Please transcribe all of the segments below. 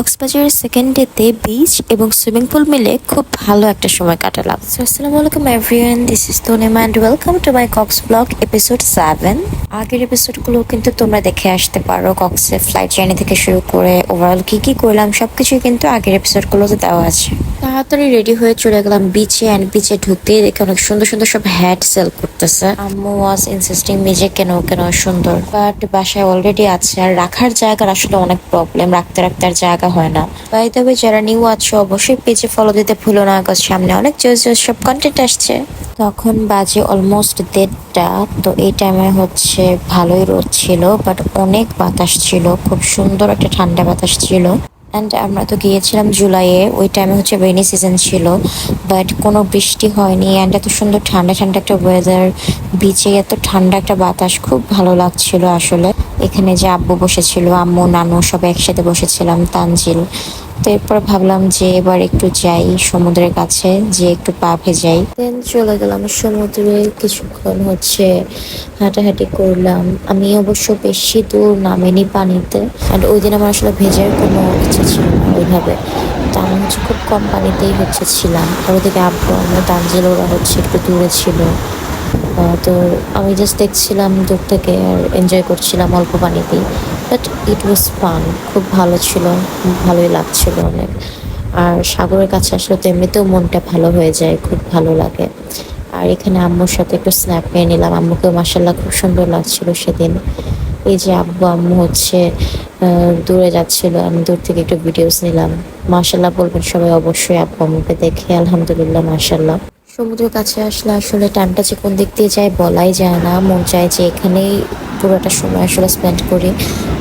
কক্সবাজারের সেকেন্ড ডেতে বিচ এবং সুইমিং পুল মিলে খুব ভালো একটা সময় কাটালাম। সো আসসালামু আলাইকুম everyone, this is Tanima and welcome to my Cox blog episode 7। আগের এপিসোডগুলো কিন্তু তোমরা দেখে আসতে পারো। কক্সে ফ্লাইট জার্নি থেকে শুরু করে ওভারঅল কি কি করলাম সবকিছুই কিন্তু আগের এপিসোডগুলোতে দেওয়া আছে। তাড়াতাড়ি রেডি হয়ে চলে গেলাম বিচে, অ্যান্ড বিচে ঢুকতেই দেখে অনেক সুন্দর সুন্দর সব হ্যাট সেল করতেছে। আম্মু ওয়াজ ইনসিস্টিং নিজে কেন সুন্দর, বাট বাসায় অলরেডি আছে আর রাখার জায়গার আসলে অনেক প্রবলেম, রাখতে রাখতে আর জায়গা হয় না। বাই দ্য ওয়ে, যারা নিউ আছো অবশ্যই পেজে ফলো দিতে ভুলো না, কারণ সামনে অনেক জোস সব কন্টেন্ট আসছে। তখন বাজে অলমোস্ট 1:30টা। তো এই টাইমে হচ্ছে ভালোই রোদ ছিল, বাট অনেক বাতাস ছিল, খুব সুন্দর একটা ঠান্ডা বাতাস ছিল। অ্যান্ড আমরা তো গিয়েছিলাম জুলাইয়ে, ওই টাইমে হচ্ছে রেইনি সিজন ছিল, বাট কোনো বৃষ্টি হয়নি। অ্যান্ড এত সুন্দর ঠান্ডা ঠান্ডা একটা ওয়েদার, বিচে এত ঠান্ডা একটা বাতাস, খুব ভালো লাগছিল আসলে। এখানে যে আব্বু বসেছিল, আম্মু নানু সব একসাথে বসেছিলাম, তানজিল। তো এরপর ভাবলাম যে এবার একটু যাই সমুদ্রের কাছে, যে একটু পা ভেজাই। দেন চলে গেলাম সমুদ্রে, কিছুক্ষণ হচ্ছে হাঁটাহাঁটি করলাম। আমি অবশ্য বেশি দূর নামিনি পানিতে, অ্যান্ড ওই দিন আমার আসলে ভেজার কোনো ইচ্ছা ছিল না ওইভাবে। তো আমি হচ্ছে খুব কম পানিতেই হচ্ছে ছিলাম। আর ওদিকে আব্বু আমরা তানজিল ওরা হচ্ছে একটু দূরে ছিল। তো আমি জাস্ট দেখছিলাম দূর থেকে আর এনজয় করছিলাম অল্প পানিতেই। বাট ইট ওয়াজ ফান, খুব ভালো ছিল, ভালোই লাগছিল অনেক। আর সাগরের কাছে আসলে তো এমনিতেও মনটা ভালো হয়ে যায়, খুব ভালো লাগে। আর এখানে আম্মুর সাথে একটু স্ন্যাপ নিয়ে নিলাম, আম্মুকেও মাসাল্লাহ খুব সুন্দর লাগছিল সেদিন। এই যে আব্বু আম্মু হচ্ছে দূরে যাচ্ছিল, আমি দূর থেকে একটু ভিডিওস নিলাম। মাসাল্লাহ বলবেন সবাই অবশ্যই আব্বু আম্মুকে দেখে, আলহামদুলিল্লাহ মাসাল্লাহ। সমুদ্রের কাছে আসলে আসলে টাইমটা যে কোন দিক দিয়ে যায় বলাই যায় না, মন চায় যে এখানেই পুরোটা সময় আসলে স্পেন্ড করি,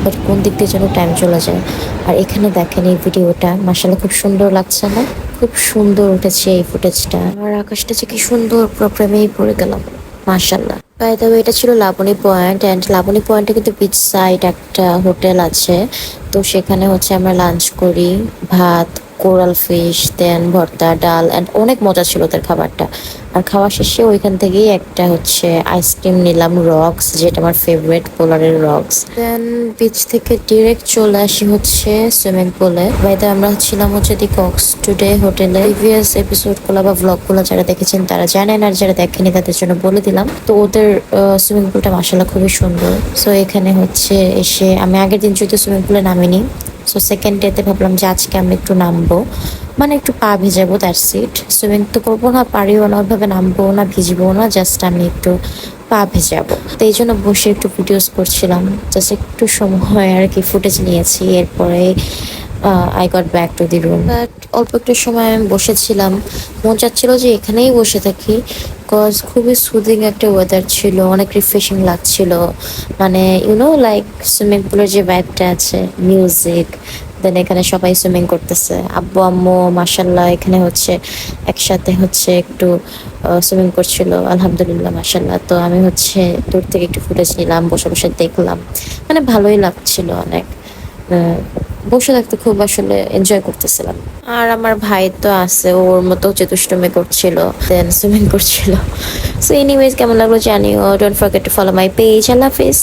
বাট কোন দিক দিয়ে যেন টাইম চলে যায়। আর এখানে দেখেন এই ভিডিওটা, মাশাআল্লাহ খুব সুন্দর লাগছে না? খুব সুন্দর উঠেছে এই ফুটেজটা। আর আকাশটা যে কি সুন্দর, পুরো প্রেমেই পড়ে গেলাম মাশাআল্লাহ। বাই দ্য ওয়ে, এটা ছিল লাবণী পয়েন্ট, অ্যান্ড লাবণী পয়েন্টে কিন্তু বিচ সাইড একটা হোটেল আছে। তো সেখানে হচ্ছে আমরা লাঞ্চ করি, ভাত, কোরাল ফিশ, দেন ভর্তা, ডাল, অ্যান্ড অনেক মজা ছিল ওদের খাবারটা। আর খাওয়া শেষে ওইখান থেকেই একটা হচ্ছে আইসক্রিম নিলাম, রক্স, যেটা আমার ফেভারিট, পোলারের রক্স। দেন বিচ থেকে ডিরেক্ট চলে আসি হচ্ছে সুইমিং পুলে। বাইরে আমরা ছিলাম হচ্ছে দি কক্স টুডে হোটেলে। প্রিভিয়াস এপিসোডগুলো বা ভ্লগগুলো যারা দেখেছেন তারা জানেন, আর যারা দেখেনি তাদের জন্য বলে দিলাম। তো ওদের সুইমিং পুলটা মাসাল্লাহ খুবই সুন্দর। সো এখানে হচ্ছে এসে আমি আগের দিন যদি সুইমিং পুলে নামিনি, সো সেকেন্ড ডেতে ভাবলাম যে আজকে আমি একটু নামবো, মানে একটু পা ভিজাবো, দ্যাটস ইট। সুইমিং তো করবো না, পারিও না ওইভাবে, নামবো না, ভিজবো না, জাস্ট আমি একটু পা ভেজাবো। তো এই জন্য বসে একটু ভিডিওস করছিলাম, জাস্ট একটু সময় আর কি ফুটেজ নিয়েছি। এরপরে I got back to the room. But অল্প একটু সময় আমি বসেছিলাম, মন চাচ্ছিল যে এখানেই বসে থাকি, বিকজ খুবই সুদিং একটা ওয়েদার ছিল, অনেক রিফ্রেশিং লাগছিল। মানে লাইক সুইমিং পুলের যে ভাইবটা আছে, মিউজিক, দেন এখানে সবাই সুইমিং করতেছে, আব্বু আম্মু মাশাল্লাহ এখানে হচ্ছে একসাথে হচ্ছে একটু সুইমিং করছিল, আলহামদুলিল্লাহ মাশাল্লাহ। তো আমি হচ্ছে দূর থেকে একটু ফুটেজ নিলাম, বসে বসে দেখলাম, মানে ভালোই লাগছিল অনেক। বসে থাকতে খুব আসলে এনজয় করতেছিলাম। আর আমার ভাই তো আছে, ওর মতো হচ্ছে দুষ্টুমি করছিল, দেন সুইমিং করছিল। সো এনিওয়েজ, কেমন লাগলো জানিও। Don't forget to follow my page. Allah Hafiz.